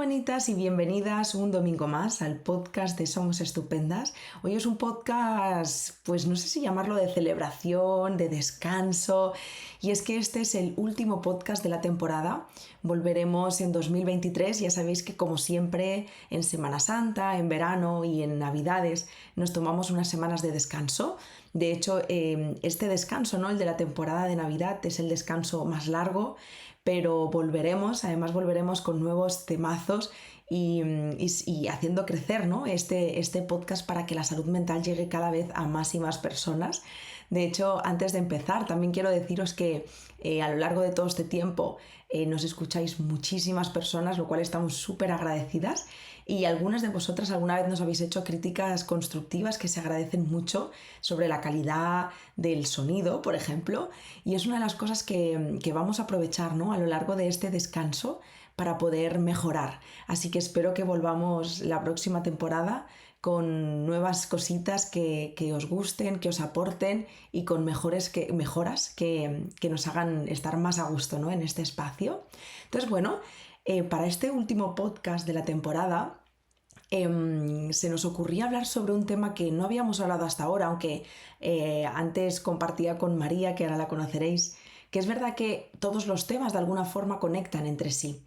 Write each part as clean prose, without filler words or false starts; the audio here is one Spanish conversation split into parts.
bonitas y bienvenidas un domingo más al podcast de Somos Estupendas. Hoy es un podcast, pues no sé si llamarlo de celebración, de descanso, y es que este es el último podcast de la temporada. Volveremos en 2023, ya sabéis que como siempre en Semana Santa, en verano y en Navidades nos tomamos unas semanas de descanso. De hecho, este descanso, ¿no? El de la temporada de Navidad es el descanso más largo, pero además volveremos con nuevos temazos y haciendo crecer, ¿no? este podcast para que la salud mental llegue cada vez a más y más personas. De hecho, antes de empezar, también quiero deciros que a lo largo de todo este tiempo nos escucháis muchísimas personas, lo cual estamos súper agradecidas, y algunas de vosotras alguna vez nos habéis hecho críticas constructivas que se agradecen mucho sobre la calidad del sonido, por ejemplo, y es una de las cosas que vamos a aprovechar, ¿no? A lo largo de este descanso para poder mejorar. Así que espero que volvamos la próxima temporada con nuevas cositas que os gusten, que os aporten y con mejoras que nos hagan estar más a gusto, ¿no? En este espacio. Entonces, bueno, para este último podcast de la temporada se nos ocurría hablar sobre un tema que no habíamos hablado hasta ahora, aunque antes compartía con María, que ahora la conoceréis, que es verdad que todos los temas de alguna forma conectan entre sí,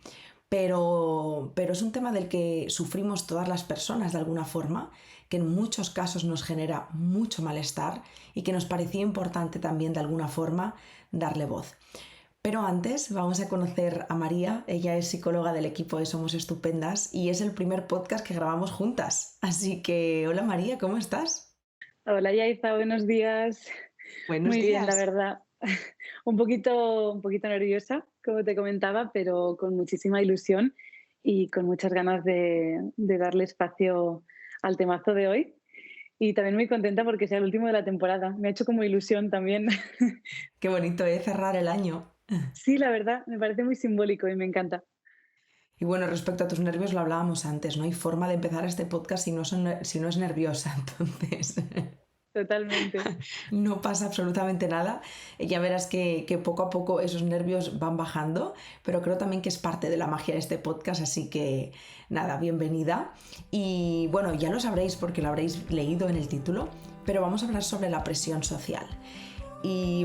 pero es un tema del que sufrimos todas las personas de alguna forma, que en muchos casos nos genera mucho malestar y que nos parecía importante también de alguna forma darle voz. Pero antes vamos a conocer a María. Ella es psicóloga del equipo de Somos Estupendas y es el primer podcast que grabamos juntas. Así que, hola María, ¿cómo estás? Hola Yaiza, buenos días. Buenos Muy bien, la días. verdad. Un poquito nerviosa, como te comentaba, pero con muchísima ilusión y con muchas ganas de darle espacio al temazo de hoy. Y también muy contenta porque sea el último de la temporada. Me ha hecho como ilusión también. Qué bonito, ¿eh? Cerrar el año. Sí, la verdad, me parece muy simbólico y me encanta. Y bueno, respecto a tus nervios lo hablábamos antes, no hay forma de empezar este podcast si no es nerviosa, entonces Totalmente. no pasa absolutamente nada. Ya verás que poco a poco esos nervios van bajando, pero creo también que es parte de la magia de este podcast, así que nada, bienvenida. Y bueno, ya lo sabréis porque lo habréis leído en el título, pero vamos a hablar sobre la presión social. Y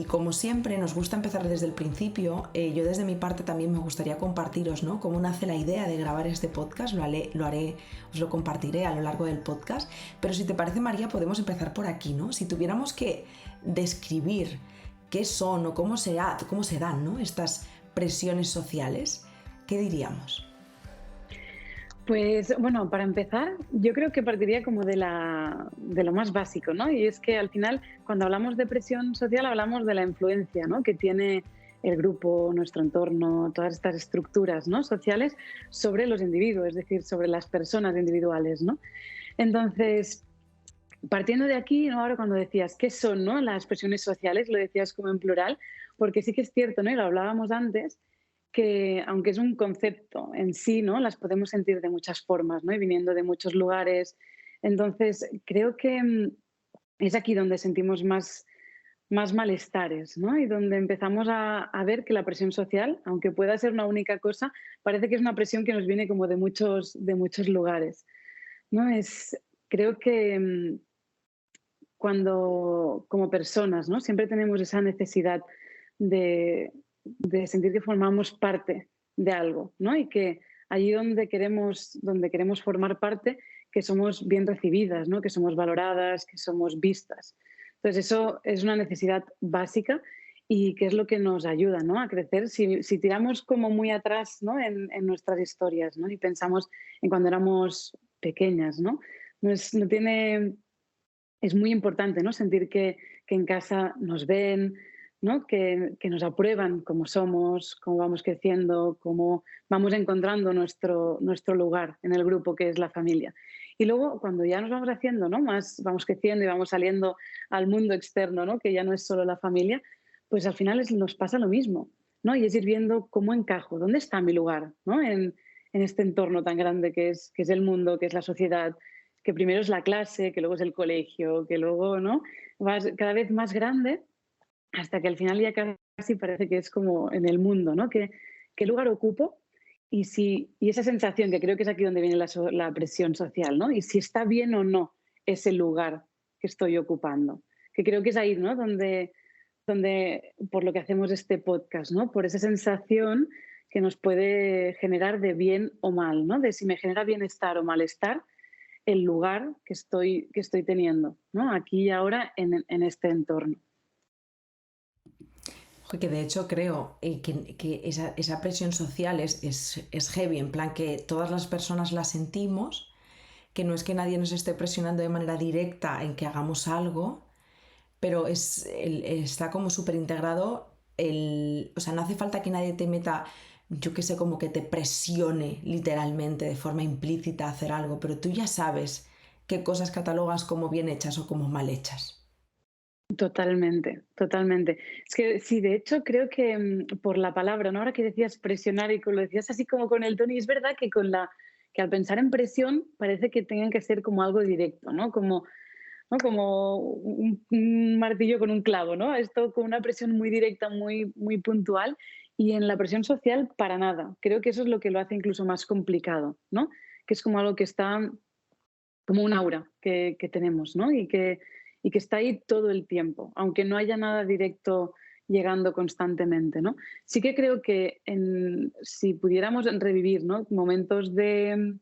como siempre nos gusta empezar desde el principio, yo desde mi parte también me gustaría compartiros, ¿no?, cómo nace la idea de grabar este podcast. Os lo compartiré a lo largo del podcast, pero si te parece, María, podemos empezar por aquí, ¿no? Si tuviéramos que describir qué son o cómo se dan, ¿no?, estas presiones sociales, ¿qué diríamos? Pues bueno, para empezar, yo creo que partiría como de lo más básico, ¿no? Y es que al final, cuando hablamos de presión social, hablamos de la influencia, ¿no?, que tiene el grupo, nuestro entorno, todas estas estructuras, ¿no?, sociales sobre los individuos, es decir, sobre las personas individuales, ¿no? Entonces, partiendo de aquí, ¿no?, ahora cuando decías qué son, ¿no?, las presiones sociales, lo decías como en plural, porque sí que es cierto, ¿no?, y lo hablábamos antes, que aunque es un concepto en sí, ¿no?, las podemos sentir de muchas formas, ¿no?, y viniendo de muchos lugares. Entonces, creo que es aquí donde sentimos más malestares, ¿no?, y donde empezamos a ver que la presión social, aunque pueda ser una única cosa, parece que es una presión que nos viene como de muchos lugares, ¿no? Creo que cuando, como personas, ¿no?, siempre tenemos esa necesidad de sentir que formamos parte de algo, ¿no? Y que allí donde queremos formar parte, que somos bien recibidas, ¿no?, que somos valoradas, que somos vistas. Entonces, eso es una necesidad básica y que es lo que nos ayuda, ¿no?, a crecer. Si tiramos como muy atrás, ¿no?, en nuestras historias, ¿no?, y pensamos en cuando éramos pequeñas, ¿no? No tiene Es muy importante, ¿no?, sentir que en casa nos ven, ¿no?, que nos aprueban como somos, cómo vamos creciendo, cómo vamos encontrando nuestro lugar en el grupo que es la familia. Y luego, cuando ya nos vamos haciendo, ¿no?, vamos creciendo y vamos saliendo al mundo externo, ¿no?, que ya no es solo la familia, pues al final nos pasa lo mismo, ¿no? Y es ir viendo cómo encajo, dónde está mi lugar, ¿no?, en este entorno tan grande que es el mundo, que es la sociedad, que primero es la clase, que luego es el colegio, que luego, ¿no?, vas cada vez más grande hasta que al final ya casi parece que es como en el mundo, ¿no? ¿Qué lugar ocupo? y esa sensación, que creo que es aquí donde viene la presión social, ¿no? Y si está bien o no ese lugar que estoy ocupando. Que creo que es ahí, ¿no? Donde por lo que hacemos este podcast, ¿no? Por esa sensación que nos puede generar de bien o mal, ¿no? De si me genera bienestar o malestar el lugar que estoy teniendo, ¿no? Aquí y ahora en este entorno. Que de hecho creo que esa presión social es heavy, en plan que todas las personas la sentimos, que no es que nadie nos esté presionando de manera directa en que hagamos algo, pero está como súper integrado o sea, no hace falta que nadie te meta, yo qué sé, como que te presione literalmente de forma implícita a hacer algo, pero tú ya sabes qué cosas catalogas como bien hechas o como mal hechas. Totalmente, totalmente. Es que sí, de hecho creo que por la palabra, ¿no? Ahora que decías presionar y lo decías así como con el tono, y es verdad que que al pensar en presión parece que tengan que ser como algo directo, ¿no? ¿No? Como un martillo con un clavo, ¿no? Esto con una presión muy directa, muy puntual, y en la presión social para nada. Creo que eso es lo que lo hace incluso más complicado, ¿no? Que es como algo que está como un aura que tenemos, ¿no? Y que está ahí todo el tiempo, aunque no haya nada directo llegando constantemente, ¿no? Sí que creo que si pudiéramos revivir, ¿no? Momentos de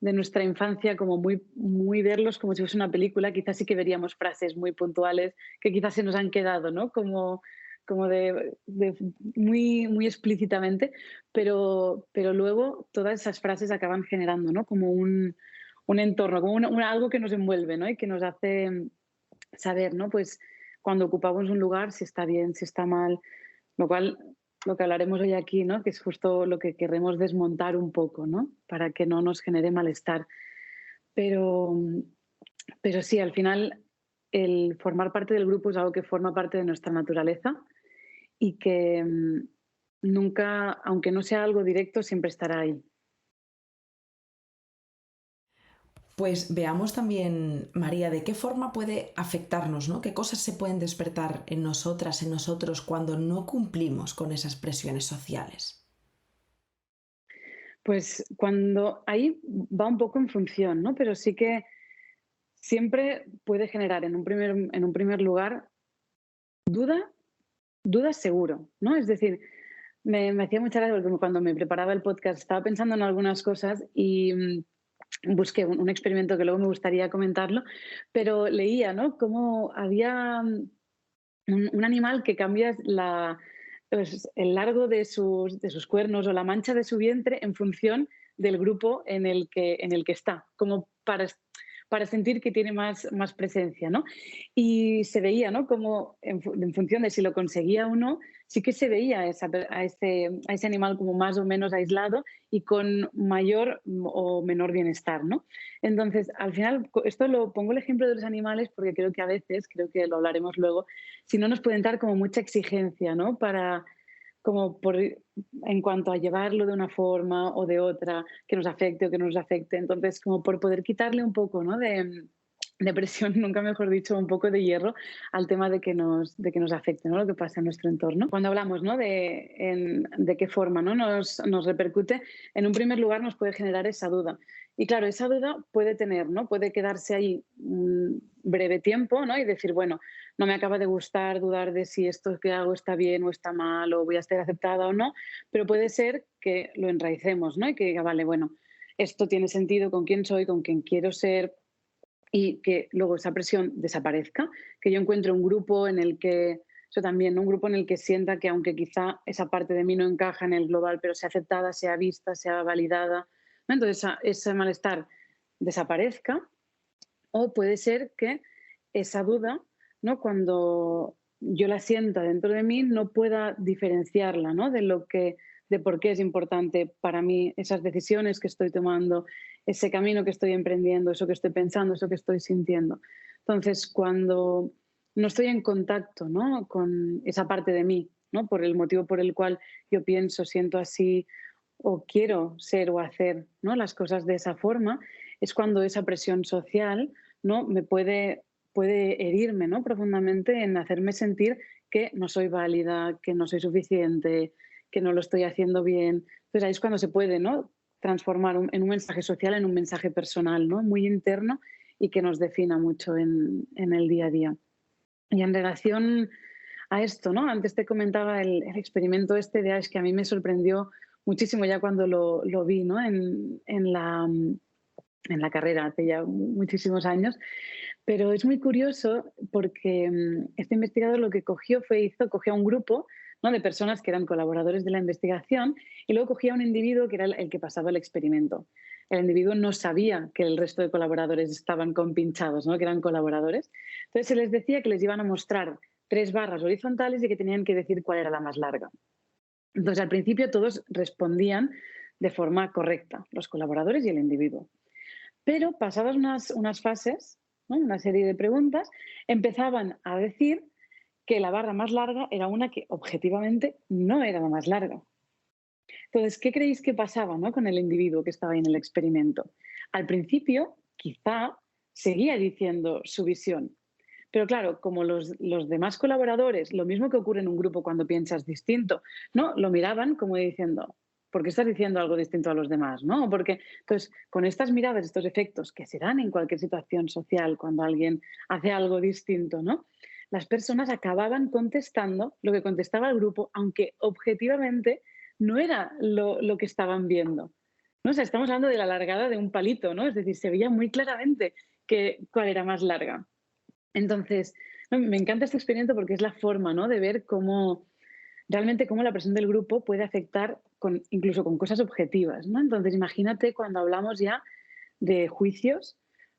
nuestra infancia, como muy verlos como si fuese una película, quizás sí que veríamos frases muy puntuales que quizás se nos han quedado, ¿no? Como muy explícitamente, pero luego todas esas frases acaban generando, ¿no? Como un entorno, como algo que nos envuelve, ¿no? Y que nos hace saber, ¿no? Pues cuando ocupamos un lugar, si está bien, si está mal, lo cual, lo que hablaremos hoy aquí, ¿no? Que es justo lo que queremos desmontar un poco, ¿no? Para que no nos genere malestar. Pero, pero sí, al final el formar parte del grupo es algo que forma parte de nuestra naturaleza y que nunca, aunque no sea algo directo, siempre estará ahí. Pues veamos también, María, de qué forma puede afectarnos, ¿no? ¿Qué cosas se pueden despertar en nosotras, en nosotros, cuando no cumplimos con esas presiones sociales? Pues cuando ahí va un poco en función, ¿no? Pero sí que siempre puede generar en un primer lugar duda, duda seguro, ¿no? Es decir, me hacía mucha gracia porque cuando me preparaba el podcast estaba pensando en algunas cosas y busqué un experimento que luego me gustaría comentarlo, pero leía, ¿no? Cómo había un animal que cambia pues, el largo de sus cuernos o la mancha de su vientre en función del grupo en el que está, como para sentir que tiene más presencia, ¿no? Y se veía, ¿no? Como en función de si lo conseguía o no, sí que se veía a ese animal como más o menos aislado y con mayor o menor bienestar, ¿no? Entonces, al final, esto lo pongo el ejemplo de los animales porque creo que a veces, creo que lo hablaremos luego, si no nos pueden dar como mucha exigencia, ¿no? En cuanto a llevarlo de una forma o de otra, que nos afecte o que no nos afecte. Entonces, como por poder quitarle un poco, ¿no? De presión, nunca mejor dicho, un poco de hierro al tema de que nos afecte, ¿no? Lo que pasa en nuestro entorno. Cuando hablamos, ¿no? De qué forma, ¿no? Nos repercute, en un primer lugar nos puede generar esa duda. Y claro, esa duda puede tener, ¿no? Puede quedarse ahí un breve tiempo, ¿no? Y decir, bueno, no me acaba de gustar, dudar de si esto que hago está bien o está mal, o voy a estar aceptada o no, pero puede ser que lo enraicemos, ¿no? Y que diga, vale, bueno, esto tiene sentido con quién soy, con quién quiero ser, y que luego esa presión desaparezca, que yo encuentre un grupo en el que, eso también, ¿no? Un grupo en el que sienta que aunque quizá esa parte de mí no encaja en el global, pero sea aceptada, sea vista, sea validada, ¿no? Entonces ese malestar desaparezca, o puede ser que esa duda, ¿no? Cuando yo la sienta dentro de mí, no pueda diferenciarla, ¿no? De por qué es importante para mí esas decisiones que estoy tomando, ese camino que estoy emprendiendo, eso que estoy pensando, eso que estoy sintiendo. Entonces, cuando no estoy en contacto, ¿no? Con esa parte de mí, ¿no? Por el motivo por el cual yo pienso, siento así o quiero ser o hacer, ¿no? Las cosas de esa forma, es cuando esa presión social, ¿no? Puede herirme, ¿no? Profundamente en hacerme sentir que no soy válida, que no soy suficiente, que no lo estoy haciendo bien. Entonces ahí es cuando se puede, ¿no?, transformar en un mensaje social en un mensaje personal, ¿no?, muy interno y que nos defina mucho en el día a día. Y en relación a esto, ¿no? Antes te comentaba el experimento este de Ash, que a mí me sorprendió muchísimo ya cuando lo vi, ¿no? En la carrera hace ya muchísimos años, pero es muy curioso porque este investigador lo que cogió a un grupo, ¿no?, de personas que eran colaboradores de la investigación y luego cogía a un individuo que era el que pasaba el experimento. El individuo no sabía que el resto de colaboradores estaban compinchados, ¿no?, que eran colaboradores. Entonces se les decía que les iban a mostrar 3 barras horizontales y que tenían que decir cuál era la más larga. Entonces al principio todos respondían de forma correcta, los colaboradores y el individuo. Pero pasadas unas fases, ¿no?, una serie de preguntas, empezaban a decir que la barra más larga era una que objetivamente no era la más larga. Entonces, ¿qué creéis que pasaba, ¿no?, con el individuo que estaba ahí en el experimento? Al principio, quizá seguía diciendo su visión, pero claro, como los demás colaboradores, lo mismo que ocurre en un grupo cuando piensas distinto, ¿no?, lo miraban como diciendo, ¿por qué estás diciendo algo distinto a los demás?, ¿no? Porque, entonces, con estas miradas, estos efectos que se dan en cualquier situación social cuando alguien hace algo distinto, ¿no?, las personas acababan contestando lo que contestaba el grupo, aunque objetivamente no era lo que estaban viendo, ¿no? O sea, estamos hablando de la largada de un palito, ¿no? Es decir, se veía muy claramente cuál era más larga. Entonces, no, me encanta este experimento porque es la forma, ¿no?, de ver cómo realmente cómo la presión del grupo puede afectar incluso con cosas objetivas, ¿no? Entonces, imagínate cuando hablamos ya de juicios,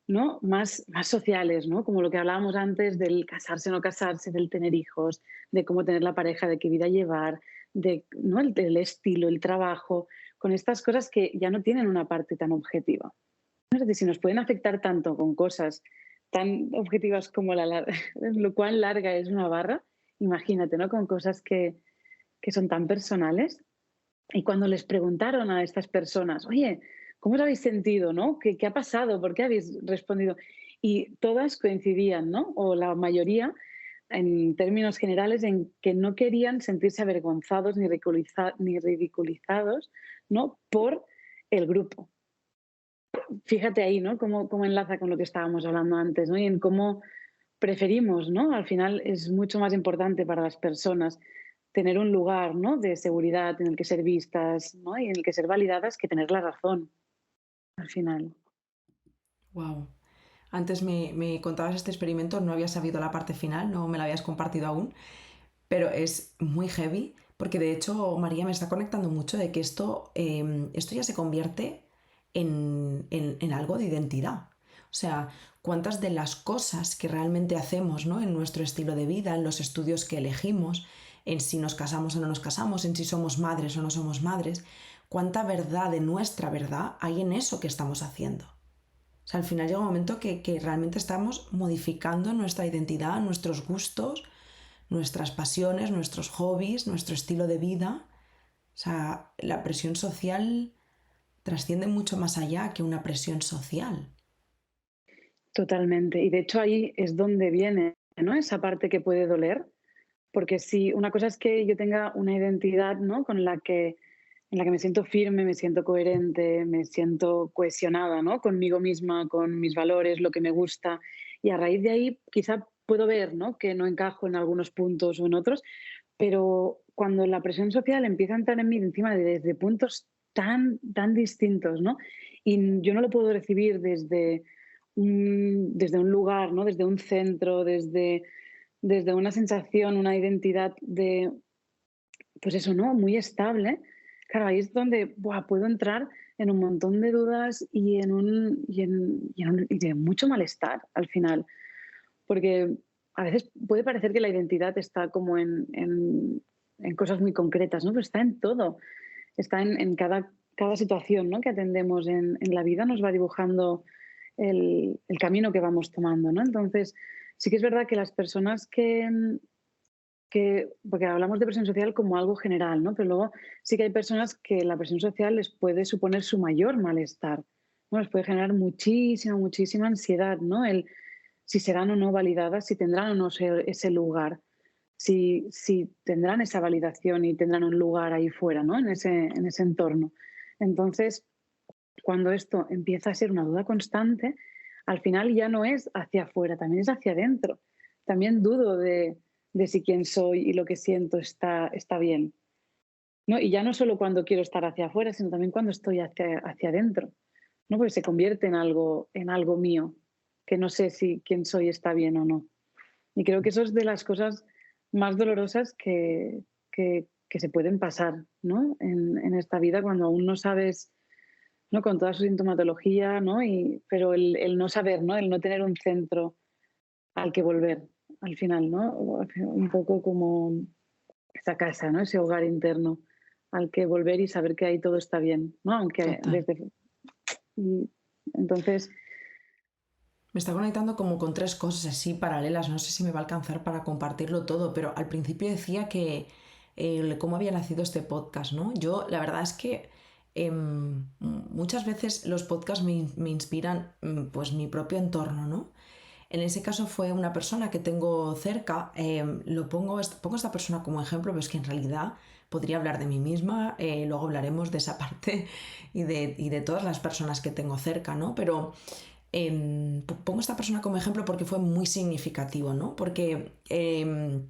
¿no?, más sociales, ¿no?, como lo que hablábamos antes del casarse o no casarse, del tener hijos, de cómo tener la pareja, de qué vida llevar, ¿no?, el estilo, el trabajo, con estas cosas que ya no tienen una parte tan objetiva. Es decir, si nos pueden afectar tanto con cosas tan objetivas como lo cual larga es una barra, imagínate, ¿no?, con cosas que son tan personales. Y cuando les preguntaron a estas personas, oye, ¿cómo os habéis sentido, no? ¿Qué ha pasado? ¿Por qué habéis respondido? Y todas coincidían, ¿no?, o la mayoría, en términos generales, en que no querían sentirse avergonzados ni ridiculizados, ¿no?, por el grupo. Fíjate ahí, ¿no?, cómo enlaza con lo que estábamos hablando antes, ¿no? Y en cómo preferimos, ¿no? Al final es mucho más importante para las personas tener un lugar, ¿no?, de seguridad en el que ser vistas, ¿no?, y en el que ser validadas, que tener la razón, al final. Wow. Antes me contabas este experimento, no había sabido la parte final, no me la habías compartido aún, pero es muy heavy, porque de hecho María me está conectando mucho de que esto ya se convierte en algo de identidad. O sea, cuántas de las cosas que realmente hacemos, ¿no?, en nuestro estilo de vida, en los estudios que elegimos, en si nos casamos o no nos casamos, en si somos madres o no somos madres, cuánta verdad de nuestra verdad hay en eso que estamos haciendo. O sea, al final llega un momento que realmente estamos modificando nuestra identidad, nuestros gustos, nuestras pasiones, nuestros hobbies, nuestro estilo de vida. O sea, la presión social trasciende mucho más allá que una presión social. Totalmente. Y de hecho ahí es donde viene, ¿no?, esa parte que puede doler, porque si una cosa es que yo tenga una identidad, ¿no?, en la que me siento firme, me siento coherente, me siento cohesionada, ¿no?, conmigo misma, con mis valores, lo que me gusta, y a raíz de ahí quizá puedo ver, ¿no?, que no encajo en algunos puntos o en otros, pero cuando la presión social empieza a entrar en mí encima desde puntos tan distintos, ¿no?, y yo no lo puedo recibir desde un lugar, ¿no?, desde un centro, desde una sensación, una identidad de, pues eso, ¿no?, muy estable. Claro, ahí es donde, puedo entrar en un montón de dudas y de mucho malestar al final, porque a veces puede parecer que la identidad está como en cosas muy concretas, ¿no? Pero está en todo, está en cada situación, ¿no?, que atendemos en la vida, nos va dibujando el camino que vamos tomando, ¿no? Entonces, sí que es verdad que las personas porque hablamos de presión social como algo general, ¿no? Pero luego sí que hay personas que la presión social les puede suponer su mayor malestar, ¿no? Les puede generar muchísima ansiedad, ¿no? Si serán o no validadas, si tendrán o no ese lugar. si tendrán esa validación y tendrán un lugar ahí fuera, ¿no? En ese entorno. Entonces, cuando esto empieza a ser una duda constante, al final ya no es hacia afuera, también es hacia adentro. También dudo de si quién soy y lo que siento está bien, ¿no? Y ya no solo cuando quiero estar hacia afuera, sino también cuando estoy hacia adentro, ¿no? Porque se convierte en algo mío, que no sé si quién soy está bien o no. Y creo que eso es de las cosas más dolorosas que se pueden pasar, ¿no? En esta vida cuando aún no sabes, ¿no? Con toda su sintomatología, ¿no? Pero el no saber, ¿no? El no tener un centro al que volver al final, ¿no? Un poco como esa casa, ¿no? Ese hogar interno al que volver y saber que ahí todo está bien, ¿no? Aunque Total. desde... Y entonces, Me está conectando como con tres cosas así paralelas. No sé si me va a alcanzar para compartirlo todo, pero al principio decía que cómo había nacido este podcast, ¿no? Yo la verdad es que muchas veces los podcasts me inspiran pues mi propio entorno, ¿no? En ese caso fue una persona que tengo cerca, pongo a esta persona como ejemplo, pero es que en realidad podría hablar de mí misma, luego hablaremos de esa parte y de todas las personas que tengo cerca, ¿no? Pero pongo a esta persona como ejemplo porque fue muy significativo, ¿no? Porque él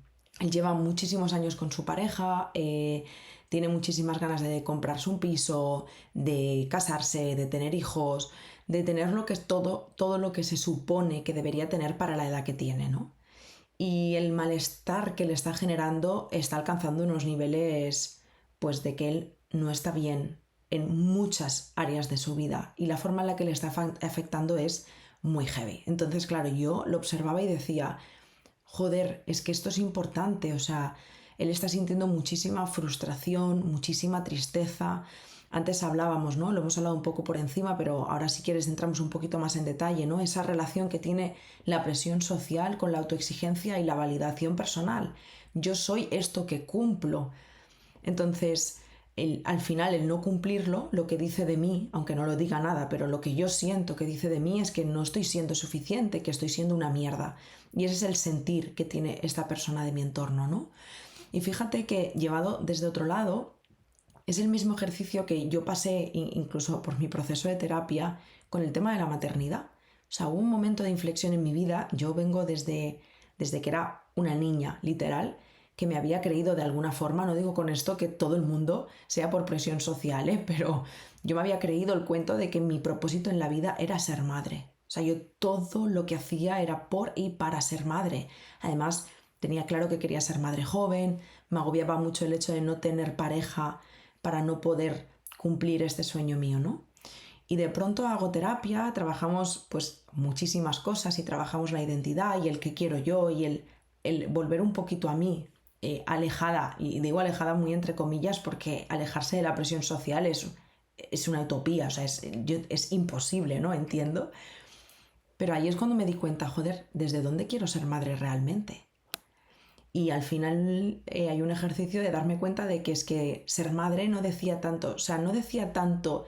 lleva muchísimos años con su pareja, tiene muchísimas ganas de comprarse un piso, de casarse, de tener hijos, de tener lo que es todo lo que se supone que debería tener para la edad que tiene, ¿no? Y el malestar que le está generando está alcanzando unos niveles, pues, de que él no está bien en muchas áreas de su vida y la forma en la que le está afectando es muy heavy. Entonces, claro, yo lo observaba y decía, joder, es que esto es importante, o sea, él está sintiendo muchísima frustración, muchísima tristeza. Antes hablábamos, ¿no? Lo hemos hablado un poco por encima, pero ahora si quieres entramos un poquito más en detalle, ¿no? Esa relación que tiene la presión social con la autoexigencia y la validación personal. Yo soy esto que cumplo. Entonces, al final, el no cumplirlo, lo que dice de mí, aunque no lo diga nada, pero lo que yo siento que dice de mí es que no estoy siendo suficiente, que estoy siendo una mierda. Y ese es el sentir que tiene esta persona de mi entorno, ¿no? Y fíjate que llevado desde otro lado, es el mismo ejercicio que yo pasé incluso por mi proceso de terapia con el tema de la maternidad. O sea, hubo un momento de inflexión en mi vida, yo vengo desde que era una niña, literal, que me había creído de alguna forma, no digo con esto que todo el mundo sea por presión social, pero yo me había creído el cuento de que mi propósito en la vida era ser madre. O sea, yo todo lo que hacía era por y para ser madre. Además, tenía claro que quería ser madre joven, me agobiaba mucho el hecho de no tener pareja para no poder cumplir este sueño mío, ¿no? Y de pronto hago terapia, trabajamos pues muchísimas cosas y trabajamos la identidad y el que quiero yo y el volver un poquito a mí, alejada, y digo alejada muy entre comillas porque alejarse de la presión social es una utopía, o sea, es imposible, ¿no? Entiendo. Pero ahí es cuando me di cuenta, joder, ¿desde dónde quiero ser madre realmente? Y al final hay un ejercicio de darme cuenta de que es que ser madre no decía tanto, o sea, no decía tanto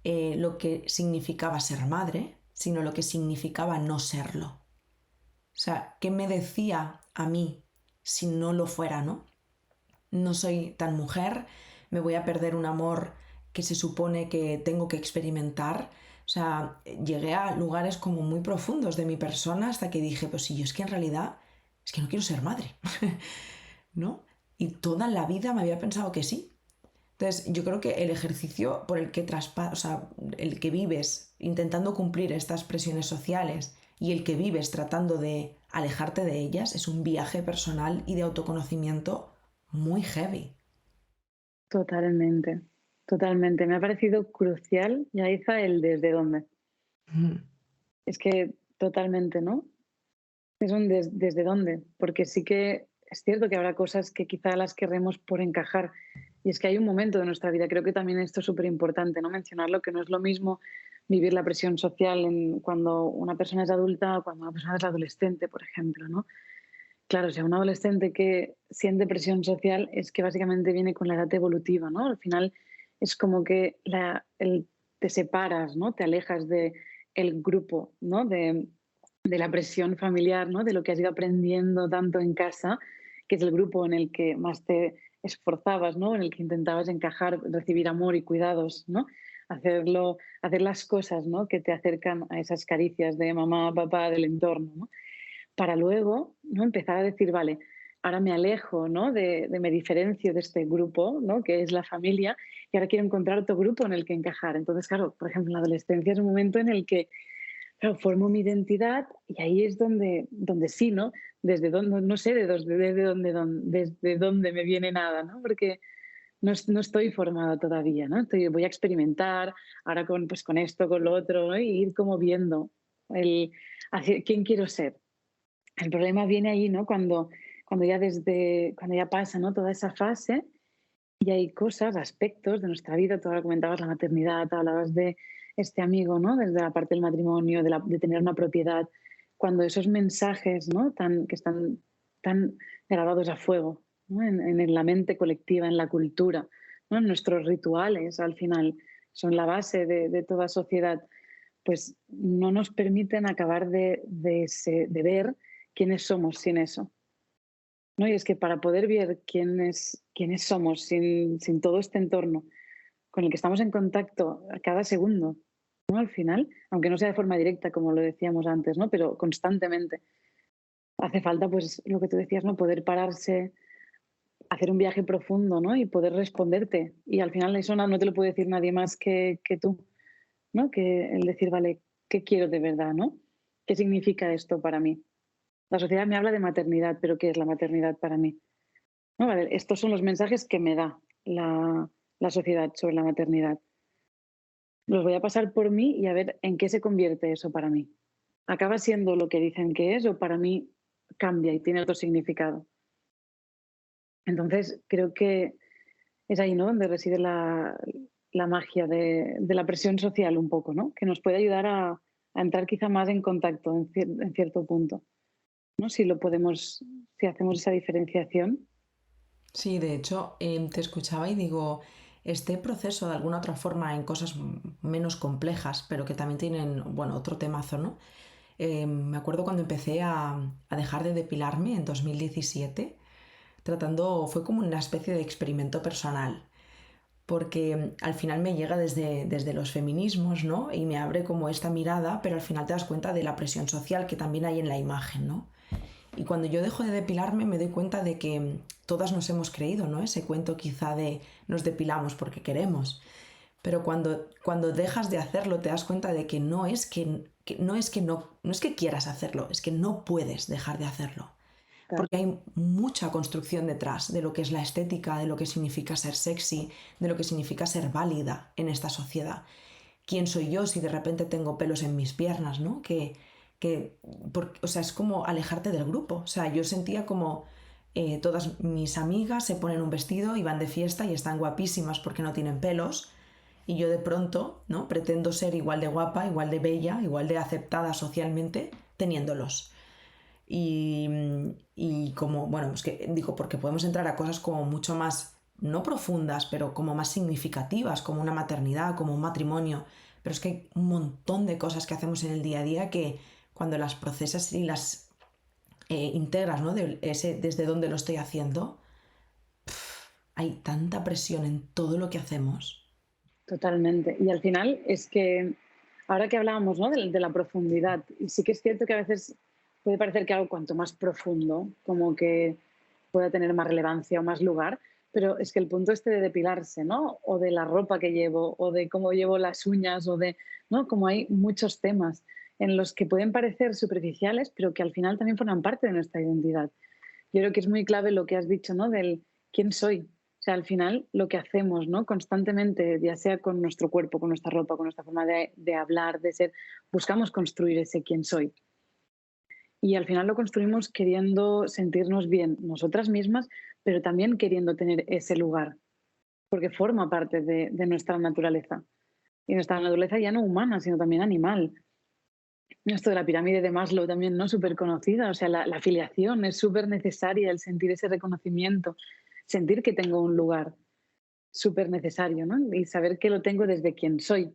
lo que significaba ser madre, sino lo que significaba no serlo. O sea, ¿qué me decía a mí si no lo fuera, no? No soy tan mujer, me voy a perder un amor que se supone que tengo que experimentar. O sea, llegué a lugares como muy profundos de mi persona hasta que dije, pues sí, yo es que en realidad es que no quiero ser madre, ¿no? Y toda la vida me había pensado que sí. Entonces, yo creo que el ejercicio por el que o sea, el que vives intentando cumplir estas presiones sociales y el que vives tratando de alejarte de ellas es un viaje personal y de autoconocimiento muy heavy. totalmente, totalmente. Me ha parecido crucial, Yaiza, el desde dónde. Mm. Es que totalmente, ¿no? Es un desde dónde, porque sí que es cierto que habrá cosas que quizá las querremos por encajar. Y es que hay un momento de nuestra vida, creo que también esto es súper importante, ¿no? Mencionarlo, que no es lo mismo vivir la presión social cuando una persona es adulta o cuando una persona es adolescente, por ejemplo, ¿no? Claro, o sea, un adolescente que siente presión social es que básicamente viene con la edad evolutiva, ¿no? Al final es como que te separas, ¿no? Te alejas de el grupo, ¿no? De la presión familiar, ¿no? De lo que has ido aprendiendo tanto en casa, que es el grupo en el que más te esforzabas, ¿no? En el que intentabas encajar, recibir amor y cuidados, ¿no? Hacer las cosas, ¿no? Que te acercan a esas caricias de mamá, papá, del entorno, ¿no? Para luego, ¿no? Empezar a decir, vale, ahora me alejo, ¿no? Me diferencio de este grupo, ¿no? Que es la familia, y ahora quiero encontrar otro grupo en el que encajar. Entonces, claro, por ejemplo, en la adolescencia es un momento en el que, claro, formo mi identidad y ahí es donde sí, ¿no? Desde dónde, no sé desde dónde me viene nada, ¿no? Porque no estoy formada todavía, ¿no? Voy a experimentar ahora pues con esto, con lo otro, ¿no? Y ir como viendo quién quiero ser. El problema viene ahí, ¿no? Cuando ya pasa, ¿no? Toda esa fase y hay cosas, aspectos de nuestra vida. Tú ahora comentabas la maternidad, hablabas de este amigo, ¿no? Desde la parte del matrimonio, de tener una propiedad. Cuando esos mensajes, ¿no? Que están tan grabados a fuego, ¿no? En la mente colectiva, en la cultura, ¿no? En nuestros rituales, al final, son la base de toda sociedad, pues no nos permiten acabar de ver quiénes somos sin eso, ¿no? Y es que para poder ver quiénes somos sin todo este entorno con el que estamos en contacto a cada segundo, ¿no? Al final, aunque no sea de forma directa, como lo decíamos antes, ¿no? Pero constantemente, hace falta, pues, lo que tú decías, ¿no? Poder pararse, hacer un viaje profundo, ¿no? Y poder responderte. Y al final eso no te lo puede decir nadie más que tú, ¿no? Que el decir, vale, ¿qué quiero de verdad, no? ¿Qué significa esto para mí? La sociedad me habla de maternidad, pero ¿qué es la maternidad para mí? No, vale, estos son los mensajes que me da la sociedad sobre la maternidad. Los voy a pasar por mí y a ver en qué se convierte eso para mí. ¿Acaba siendo lo que dicen que es o para mí cambia y tiene otro significado? Entonces, creo que es ahí, ¿no? Donde reside la magia de la presión social un poco, ¿no? Que nos puede ayudar a entrar quizá más en contacto en cierto punto, ¿no? Si hacemos esa diferenciación. Sí, de hecho, te escuchaba y digo, este proceso de alguna otra forma en cosas menos complejas, pero que también tienen, bueno, otro temazo, ¿no? Me acuerdo cuando empecé a dejar de depilarme en 2017, fue como una especie de experimento personal, porque al final me llega desde los feminismos, ¿no? Y me abre como esta mirada, pero al final te das cuenta de la presión social que también hay en la imagen, ¿no? Y cuando yo dejo de depilarme me doy cuenta de que todas nos hemos creído, ¿no? Ese cuento quizá de nos depilamos porque queremos. Pero cuando dejas de hacerlo te das cuenta de que no es que quieras hacerlo, es que no puedes dejar de hacerlo. Claro, Porque hay mucha construcción detrás de lo que es la estética, de lo que significa ser sexy, de lo que significa ser válida en esta sociedad. ¿Quién soy yo si de repente tengo pelos en mis piernas, ¿no? O sea, es como alejarte del grupo. O sea, yo sentía como todas mis amigas se ponen un vestido y van de fiesta y están guapísimas porque no tienen pelos. Y yo de pronto, ¿no? Pretendo ser igual de guapa, igual de bella, igual de aceptada socialmente, teniéndolos. Y, y como, bueno, es que digo, porque podemos entrar a cosas como mucho más, no profundas, pero como más significativas, como una maternidad, como un matrimonio. Pero es que hay un montón de cosas que hacemos en el día a día que cuando las procesas y las integras, ¿no? Desde donde lo estoy haciendo, hay tanta presión en todo lo que hacemos. totalmente. Y al final es que, ahora que hablábamos, ¿no? De la profundidad, y sí que es cierto que a veces puede parecer que algo cuanto más profundo, como que pueda tener más relevancia o más lugar, pero es que el punto este de depilarse, ¿no? O de la ropa que llevo, o de cómo llevo las uñas, ¿no? Como hay muchos temas en los que pueden parecer superficiales, pero que al final también forman parte de nuestra identidad. Yo creo que es muy clave lo que has dicho, ¿no? Del quién soy. O sea, al final lo que hacemos, ¿no? Constantemente, ya sea con nuestro cuerpo, con nuestra ropa, con nuestra forma de hablar, de ser, buscamos construir ese quién soy. Y al final lo construimos queriendo sentirnos bien nosotras mismas, pero también queriendo tener ese lugar, porque forma parte de nuestra naturaleza. Y nuestra naturaleza ya no humana, sino también animal. Esto de la pirámide de Maslow también, ¿no? Súper conocida. O sea, la afiliación es súper necesaria, el sentir ese reconocimiento, sentir que tengo un lugar súper necesario, ¿no? Y saber que lo tengo desde quien soy.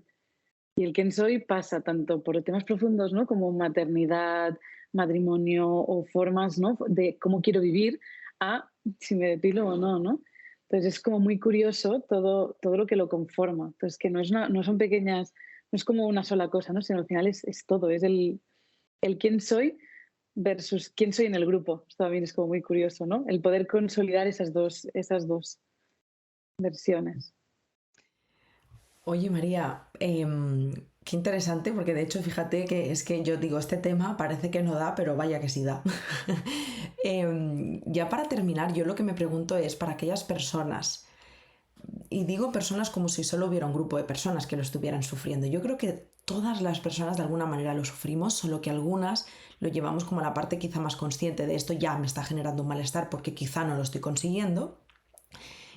Y el quién soy pasa tanto por temas profundos, ¿no? Como maternidad, matrimonio o formas, ¿no? De cómo quiero vivir, a si me depilo o no, ¿no? Entonces es como muy curioso todo lo que lo conforma. Entonces que no son pequeñas, no es como una sola cosa, ¿no? Sino al final es todo, es el quién soy versus quién soy en el grupo. Esto también es como muy curioso, ¿no? El poder consolidar esas dos versiones. Oye, María, qué interesante, porque de hecho, fíjate que es que yo digo, este tema parece que no da, pero vaya que sí da. Ya para terminar, yo lo que me pregunto es, para aquellas personas, y digo personas como si solo hubiera un grupo de personas que lo estuvieran sufriendo, yo creo que todas las personas de alguna manera lo sufrimos, solo que algunas lo llevamos como a la parte quizá más consciente de esto ya me está generando un malestar porque quizá no lo estoy consiguiendo,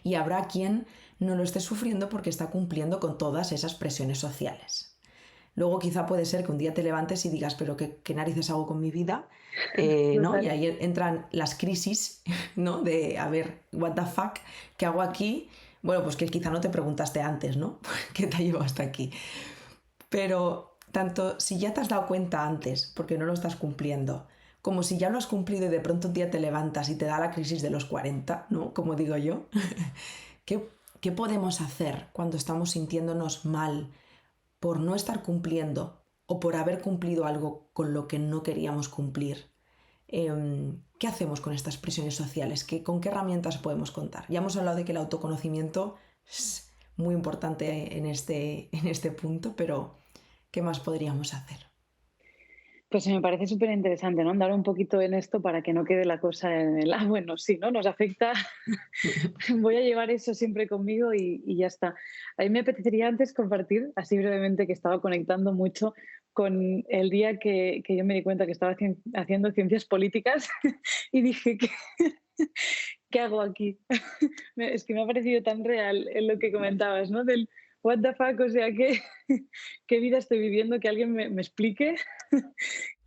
y habrá quien no lo esté sufriendo porque está cumpliendo con todas esas presiones sociales. Luego quizá puede ser que un día te levantes y digas, pero ¿qué narices hago con mi vida? ¿No? Y Total. ahí entran las crisis, ¿no? De, a ver, what the fuck, ¿qué hago aquí? Bueno, pues que quizá no te preguntaste antes, ¿no? ¿Qué te ha llevado hasta aquí? Pero tanto si ya te has dado cuenta antes, porque no lo estás cumpliendo, como si ya lo has cumplido y de pronto un día te levantas y te da la crisis de los 40, ¿no? Como digo yo, ¿qué, qué podemos hacer cuando estamos sintiéndonos mal por no estar cumpliendo o por haber cumplido algo con lo que no queríamos cumplir? ¿Qué hacemos con estas presiones sociales? ¿Con qué herramientas podemos contar? Ya hemos hablado de que el autoconocimiento es muy importante en este punto, pero ¿qué más podríamos hacer? Pues me parece súper interesante, ¿no? Andar un poquito en esto para que no quede la cosa en el, bueno, sí, ¿no? Nos afecta, voy a llevar eso siempre conmigo y ya está. A mí me apetecería antes compartir, así brevemente, que estaba conectando mucho con el día que yo me di cuenta que estaba haciendo ciencias políticas y dije, ¿qué hago aquí? Es que me ha parecido tan real en lo que comentabas, ¿no? Del what the fuck, o sea, ¿qué vida estoy viviendo? Que alguien me explique.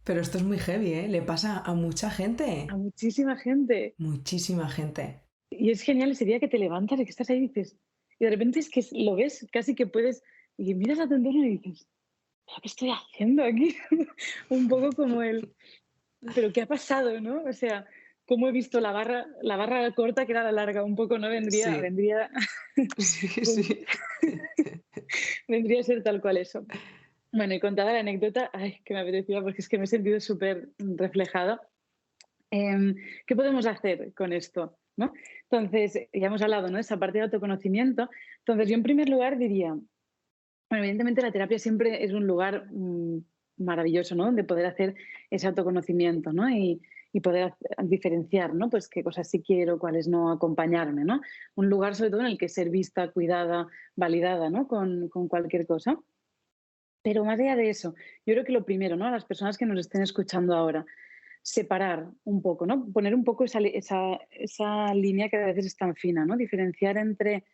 Pero esto es muy heavy, ¿eh? Le pasa a mucha A gente. muchísima gente. Muchísima gente. Y es genial ese día que te levantas y que estás ahí y dices, y de repente es que lo ves, casi que puedes, y miras a tu entorno y dices, ¿pero qué estoy haciendo aquí? Un poco como ¿pero qué ha pasado, no? O sea, ¿cómo he visto la barra corta que era la larga? Un poco, ¿no? Sí, sí, sí. Vendría a ser tal cual eso. Bueno, y contada la anécdota, ay, que me apetecía porque es que me he sentido súper reflejada. Em, ¿Qué podemos hacer con esto? ¿No? Entonces, ya hemos hablado, ¿no? Esa parte de autoconocimiento. Entonces, yo en primer lugar diría, bueno, evidentemente la terapia siempre es un lugar maravilloso, ¿no? Donde poder hacer ese autoconocimiento, ¿no? Y poder diferenciar, ¿no? Pues qué cosas sí quiero, cuáles no, acompañarme, ¿no? Un lugar sobre todo en el que ser vista, cuidada, validada, ¿no? Con cualquier cosa. Pero más allá de eso, yo creo que lo primero, ¿no? A las personas que nos estén escuchando ahora, separar un poco, ¿no? Poner un poco esa línea que a veces es tan fina, ¿no? Diferenciar entre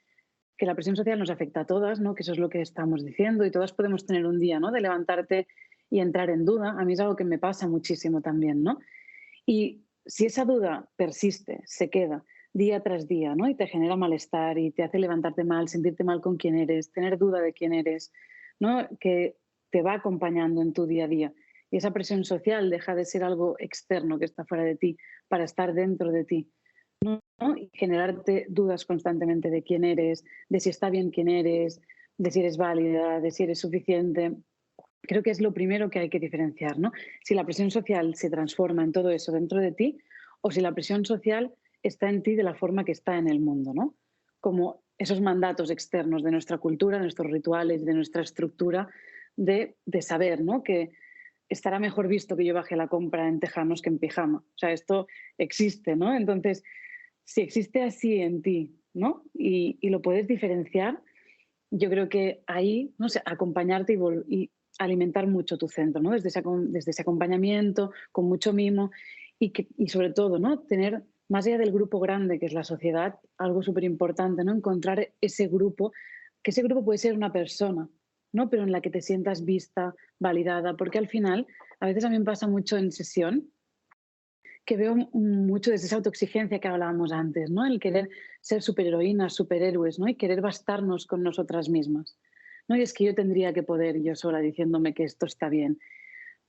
que la presión social nos afecta a todas, ¿no? Que eso es lo que estamos diciendo y todas podemos tener un día, ¿no? De levantarte y entrar en duda. A mí es algo que me pasa muchísimo también, ¿no? Y si esa duda persiste, se queda día tras día, ¿no? Y te genera malestar y te hace levantarte mal, sentirte mal con quién eres, tener duda de quién eres, ¿no? Que te va acompañando en tu día a día. Y esa presión social deja de ser algo externo que está fuera de ti para estar dentro de ti, ¿no? Y generarte dudas constantemente de quién eres, de si está bien quién eres, de si eres válida, de si eres suficiente. Creo que es lo primero que hay que diferenciar, ¿no? Si la presión social se transforma en todo eso dentro de ti o si la presión social está en ti de la forma que está en el mundo, ¿no? Como esos mandatos externos de nuestra cultura, de nuestros rituales, de nuestra estructura, de saber, ¿no? Que estará mejor visto que yo baje la compra en tejanos que en pijama. O sea, esto existe, ¿no? Entonces, si existe así en ti, ¿no? Y lo puedes diferenciar, yo creo que ahí, no sé, acompañarte y alimentar mucho tu centro, ¿no? Desde ese acompañamiento, con mucho mimo y sobre todo, ¿no? Tener, más allá del grupo grande que es la sociedad, algo súper importante, ¿no? Encontrar ese grupo, que ese grupo puede ser una persona, ¿no? Pero en la que te sientas vista, validada, porque al final, a veces a mí me pasa mucho en sesión, que veo mucho desde esa autoexigencia que hablábamos antes, ¿no? El querer ser superheroínas, superhéroes, ¿no? Y querer bastarnos con nosotras mismas, ¿no? Y es que yo tendría que poder yo sola diciéndome que esto está bien.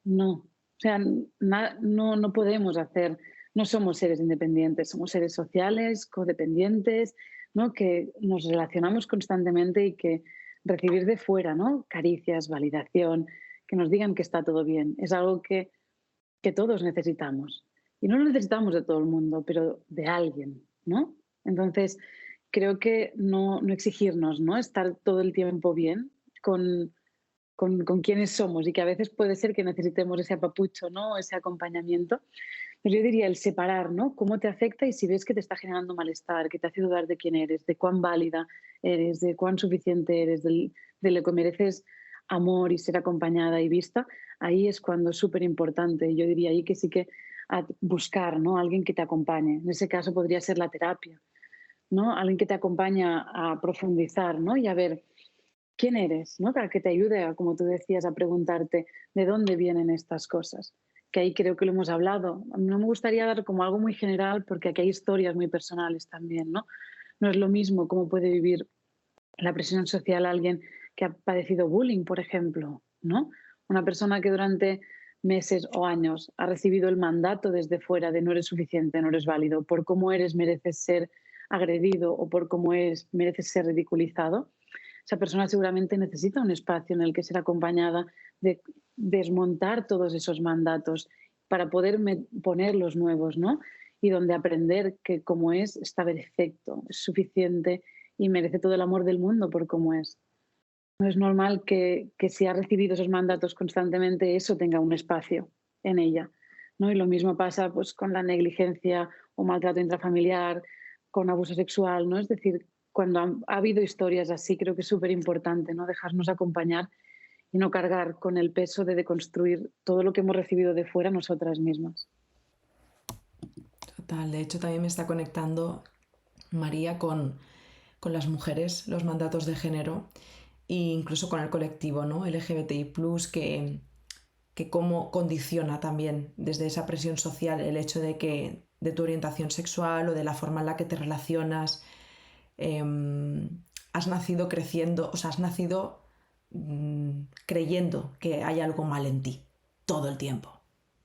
No, o sea, no podemos hacer, no somos seres independientes, somos seres sociales, codependientes, ¿no? Que nos relacionamos constantemente y que recibir de fuera, ¿no? Caricias, validación, que nos digan que está todo bien, es algo que todos necesitamos. Y no lo necesitamos de todo el mundo, pero de alguien, ¿no? Entonces, creo que no exigirnos, ¿no? Estar todo el tiempo bien con, con quienes somos y que a veces puede ser que necesitemos ese apapucho, ¿no? Ese acompañamiento. Pero yo diría el separar, ¿no? Cómo te afecta y si ves que te está generando malestar, que te hace dudar de quién eres, de cuán válida eres, de cuán suficiente eres, de lo que mereces amor y ser acompañada y vista, ahí es cuando es súper importante. Yo diría ahí que sí que buscar, ¿no? Alguien que te acompañe. En ese caso podría ser la terapia, ¿no? Alguien que te acompaña a profundizar, ¿no? Y a ver quién eres, ¿no? Para que te ayude, como tú decías, a preguntarte de dónde vienen estas cosas. Que ahí creo que lo hemos hablado. A mí no me gustaría dar como algo muy general porque aquí hay historias muy personales también, ¿no? No es lo mismo cómo puede vivir la presión social alguien que ha padecido bullying, por ejemplo, ¿no? Una persona que durante meses o años ha recibido el mandato desde fuera de no eres suficiente, no eres válido, por cómo eres mereces ser agredido o por cómo eres mereces ser ridiculizado. Esa persona seguramente necesita un espacio en el que ser acompañada de desmontar todos esos mandatos para poder poner los nuevos, ¿no? Y donde aprender que como es está perfecto, es suficiente y merece todo el amor del mundo por cómo es. No es normal que si ha recibido esos mandatos constantemente, eso tenga un espacio en ella, ¿no? Y lo mismo pasa pues, con la negligencia o maltrato intrafamiliar, con abuso sexual, ¿no? Es decir, cuando ha habido historias así, creo que es súper importante, ¿no? Dejarnos acompañar y no cargar con el peso de deconstruir todo lo que hemos recibido de fuera nosotras mismas. Total, de hecho también me está conectando María con las mujeres, los mandatos de género e incluso con el colectivo, ¿no? LGBTI+, que cómo condiciona también desde esa presión social el hecho de que de tu orientación sexual o de la forma en la que te relacionas, has nacido creciendo, o sea, has nacido creyendo que hay algo mal en ti todo el tiempo.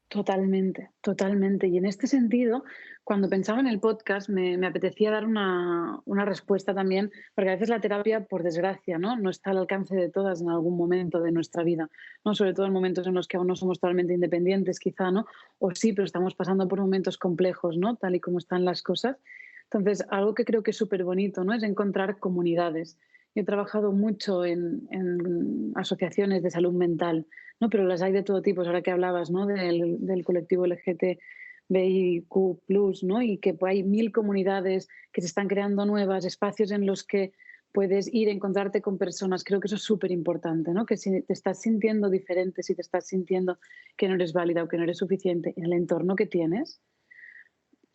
Totalmente, totalmente. Y en este sentido, cuando pensaba en el podcast, me apetecía dar una respuesta también, porque a veces la terapia, por desgracia, ¿no? Está al alcance de todas en algún momento de nuestra vida, ¿no? Sobre todo en momentos en los que aún no somos totalmente independientes, quizá, ¿no? O sí, pero estamos pasando por momentos complejos, ¿no? Tal y como están las cosas. Entonces, algo que creo que es súper bonito, ¿no? Es encontrar comunidades. Yo he trabajado mucho en asociaciones de salud mental, ¿no? Pero las hay de todo tipo, ahora que hablabas, ¿no? Del colectivo LGTBIQ+, ¿no? Y que hay 1000 comunidades que se están creando nuevas, espacios en los que puedes ir a encontrarte con personas. Creo que eso es súper importante, ¿no? Que si te estás sintiendo diferente, si te estás sintiendo que no eres válida o que no eres suficiente en el entorno que tienes,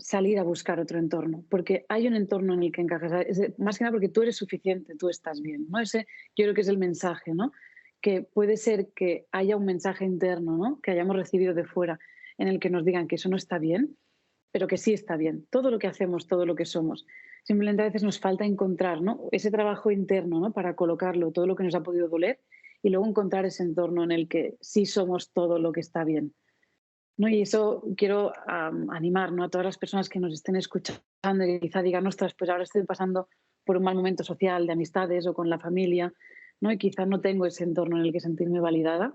salir a buscar otro entorno, porque hay un entorno en el que encajas, más que nada porque tú eres suficiente, tú estás bien, ¿no? Ese yo creo que es el mensaje, ¿no? Que puede ser que haya un mensaje interno, ¿no? Que hayamos recibido de fuera en el que nos digan que eso no está bien, pero que sí está bien, todo lo que hacemos, todo lo que somos. Simplemente a veces nos falta encontrar, ¿no? Ese trabajo interno, ¿no? Para colocarlo, todo lo que nos ha podido doler y luego encontrar ese entorno en el que sí somos todo lo que está bien. ¿No? Y eso quiero animar, ¿no? A todas las personas que nos estén escuchando y que quizá digan, ostras, pues ahora estoy pasando por un mal momento social de amistades o con la familia, ¿no? Y quizá no tengo ese entorno en el que sentirme validada.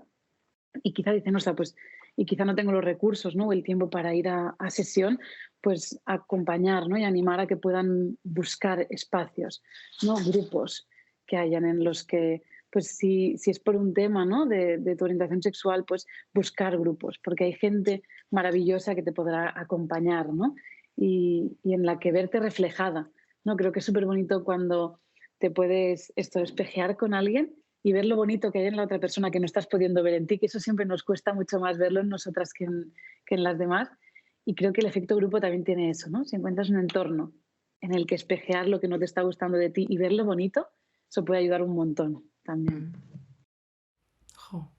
Y quizá dicen, ostras, pues, y quizá no tengo los recursos, ¿no? O el tiempo para ir a sesión, pues acompañar, ¿no? Y animar a que puedan buscar espacios, ¿no? Grupos que hayan en los que pues si es por un tema, ¿no? De tu orientación sexual, pues buscar grupos, porque hay gente maravillosa que te podrá acompañar, ¿no? Y en la que verte reflejada, ¿no? Creo que es súper bonito cuando te puedes espejear con alguien y ver lo bonito que hay en la otra persona que no estás pudiendo ver en ti, que eso siempre nos cuesta mucho más verlo en nosotras que en las demás. Y creo que el efecto grupo también tiene eso, ¿no? Si encuentras un entorno en el que espejear lo que no te está gustando de ti y ver lo bonito, eso puede ayudar un montón también. Jo.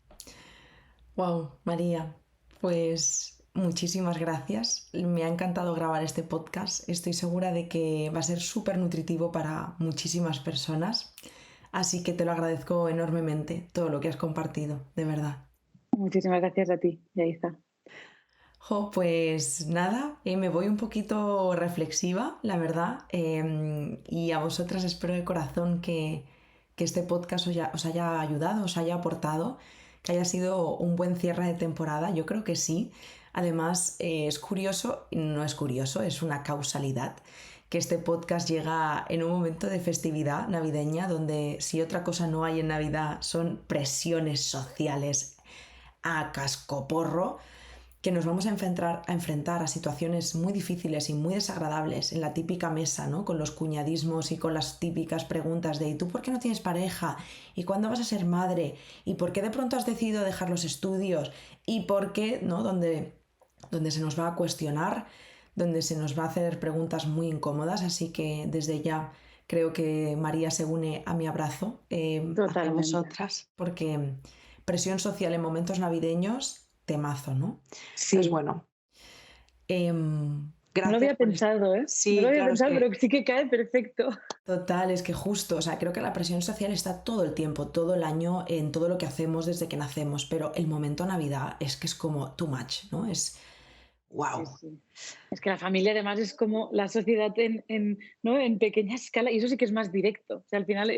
Wow, María, pues muchísimas gracias. Me ha encantado grabar este podcast. Estoy segura de que va a ser súper nutritivo para muchísimas personas. Así que te lo agradezco enormemente todo lo que has compartido, de verdad. Muchísimas gracias a ti, Yaiza. Jo, pues nada, me voy un poquito reflexiva, la verdad, y a vosotras espero de corazón que este podcast os haya ayudado, os haya aportado, que haya sido un buen cierre de temporada, yo creo que sí. Además, es curioso, no es curioso, es una causalidad que este podcast llega en un momento de festividad navideña, donde si otra cosa no hay en Navidad son presiones sociales a cascoporro, que nos vamos a enfrentar a situaciones muy difíciles y muy desagradables en la típica mesa, ¿no? Con los cuñadismos y con las típicas preguntas de ¿y tú por qué no tienes pareja? ¿Y cuándo vas a ser madre? ¿Y por qué de pronto has decidido dejar los estudios? ¿Y por qué, ¿no? Donde se nos va a cuestionar, donde se nos va a hacer preguntas muy incómodas, así que desde ya creo que María se une a mi abrazo hacia Totalmente. vosotras, porque presión social en momentos navideños, temazo, ¿no? Entonces, Sí, bueno, no lo gracias había por esto. pensado, ¿eh? No lo Sí, había claro, es pensado, que pero sí que cae perfecto. total, es que justo, o sea, creo que la presión social está todo el tiempo, todo el año, en todo lo que hacemos desde que nacemos, pero el momento Navidad es que es como too much, ¿no? Es Sí, wow, sí. Es que la familia además es como la sociedad ¿no? En pequeña escala y eso sí que es más directo. O sea, al final total.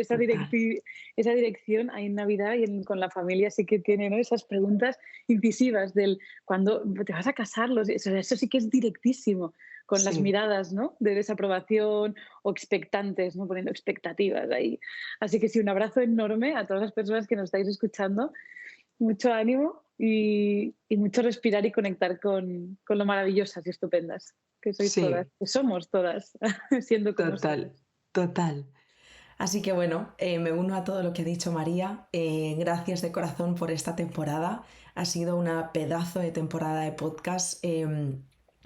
esa dirección ahí en Navidad y con la familia sí que tiene, ¿no? Esas preguntas incisivas del cuando te vas a casar, eso sí que es directísimo, con las Sí. miradas, ¿no? De desaprobación o expectantes, ¿no? Poniendo expectativas ahí. Así que sí, un abrazo enorme a todas las personas que nos estáis escuchando, mucho ánimo y mucho respirar y conectar con lo maravillosas y estupendas que sois todas, Sí, que somos todas, siendo como total, somos. total. Así que bueno, me uno a todo lo que ha dicho María. Gracias de corazón por esta temporada. Ha sido una pedazo de temporada de podcast.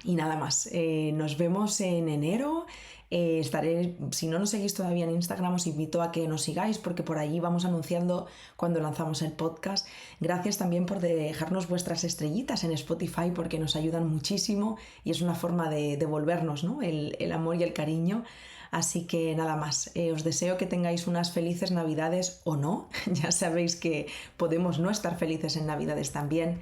Y nada más. Nos vemos en enero. Estaré, si no nos seguís todavía en Instagram, os invito a que nos sigáis porque por allí vamos anunciando cuando lanzamos el podcast. Gracias también por dejarnos vuestras estrellitas en Spotify porque nos ayudan muchísimo y es una forma de devolvernos, ¿no? El amor y el cariño. Así que nada más, os deseo que tengáis unas felices Navidades o no, ya sabéis que podemos no estar felices en Navidades también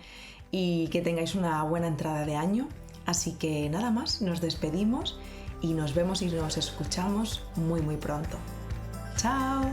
y que tengáis una buena entrada de año. Así que nada más, nos despedimos y nos vemos y nos escuchamos muy muy pronto. ¡Chao!